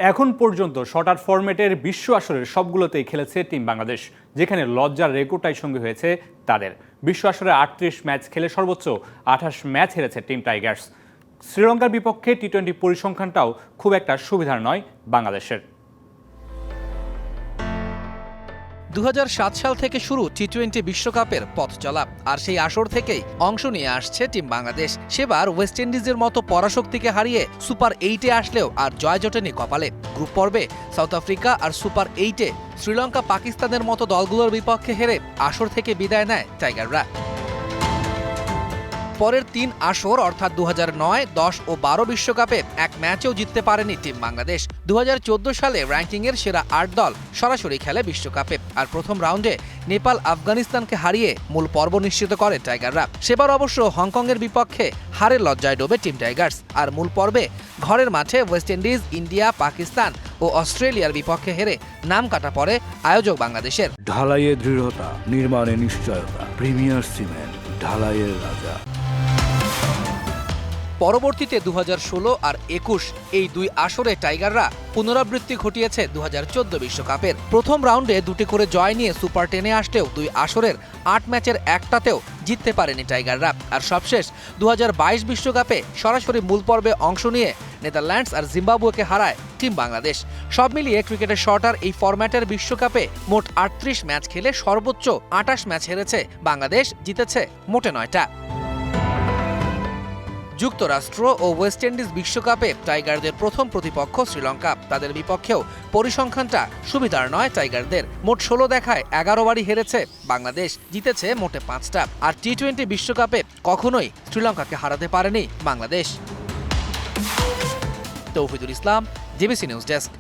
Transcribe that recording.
এখন পর্যন্ত শর্টার ফরম্যাটের বিশ্ব আসরের সবগুলোতেই খেলেছে টিম বাংলাদেশ, যেখানে লজ্জার রেকর্ডটাই সঙ্গী হয়েছে তাদের। বিশ্ব আসরে ৩৮ ম্যাচ খেলে সর্বোচ্চ ২৮ ম্যাচ হেরেছে টিম টাইগার্স। শ্রীলঙ্কার বিপক্ষে টি-20 পরিসংখ্যানটাও খুব একটা সুবিধার নয় বাংলাদেশের। ২০০৭ সাল থেকে শুরু টি-20 বিশ্বকাপের পথ চলা, আর সেই আসর থেকেই অংশ নিয়ে আসছে টিম বাংলাদেশ। সেবার ওয়েস্ট ইন্ডিজের মতো পরাশক্তিকে হারিয়ে সুপার 8-এ আসলেও আর জয় জোটেনি কপালে। গ্রুপ পর্বে সাউথ আফ্রিকা আর সুপার 8-এ শ্রীলঙ্কা পাকিস্তানের মতো দলগুলোর বিপক্ষে হেরে আসর থেকে বিদায় নেয় টাইগাররা। পরের ৩ আসর অর্থাৎ ২০০৯, ১০ ও ১২ বিশ্বকাপে এক ম্যাচেও জিততে পারেনি টিম বাংলাদেশ। ২০১৪ সালে র্যাঙ্কিংয়ের সেরা ৮ দল সরাসরি খেলে বিশ্বকাপে, আর প্রথম রাউন্ডে নেপাল আফগানিস্তানকে হারিয়ে মূল পর্ব নিশ্চিত করে টাইগাররা। সেবার অবশ্য হংকংয়ের বিপক্ষে হারের লজ্জায় ডোবে টিম টাইগার্স, আর মূল পর্বে ঘরের মাঠে ওয়েস্ট ইন্ডিজ, ইন্ডিয়া, পাকিস্তান ও অস্ট্রেলিয়ার বিপক্ষে হেরে নাম কাটা পড়ে আয়োজক বাংলাদেশের। ঢালাইয়ে দৃঢ়তা, নির্মাণে নিশ্চয়তা, প্রিমিয়ার সিমেন্ট, ঢালাইয়ের রাজা। পরবর্তীতে ২০১৬ আর ২১ এই দুই আসরে টাইগাররা পুনরাবৃত্তি ঘটিয়েছে ২০১৪ বিশ্বকাপের। প্রথম রাউন্ডে ২টি করে জয় নিয়ে সুপার 10-এ আসলেও দুই আসরের ৮ ম্যাচের একটাতেও জিততে পারেনি টাইগাররা। আর সবশেষ ২০২২ বিশ্বকাপে সরাসরি মূল পর্বে অংশ নিয়ে নেদারল্যান্ডস আর জিম্বাবুয়েকে হারায় টিম বাংলাদেশ। সব মিলিয়ে ক্রিকেটের শর্টার এই ফরম্যাটের বিশ্বকাপে মোট ৩৮ ম্যাচ খেলে সর্বোচ্চ ২৮ ম্যাচ হেরেছে বাংলাদেশ, জিতেছে মোটে ৯টা। যুক্তরাষ্ট্র ও ওয়েস্ট ইন্ডিজ বিশ্বকাপে টাইগারদের প্রথম প্রতিপক্ষ শ্রীলঙ্কা। তাদের বিপক্ষেও পরিসংখ্যানটা সুবিধার নয় টাইগারদের। মোট ১৬ দেখায় ১১ বারই হেরেছে বাংলাদেশ, জিতেছে মোটে ৫টা। আর টি-20 বিশ্বকাপে কখনোই শ্রীলঙ্কাকে হারাতে পারেনি বাংলাদেশ। তৌহিদুল ইসলাম, ডিবিসি নিউজ ডেস্ক।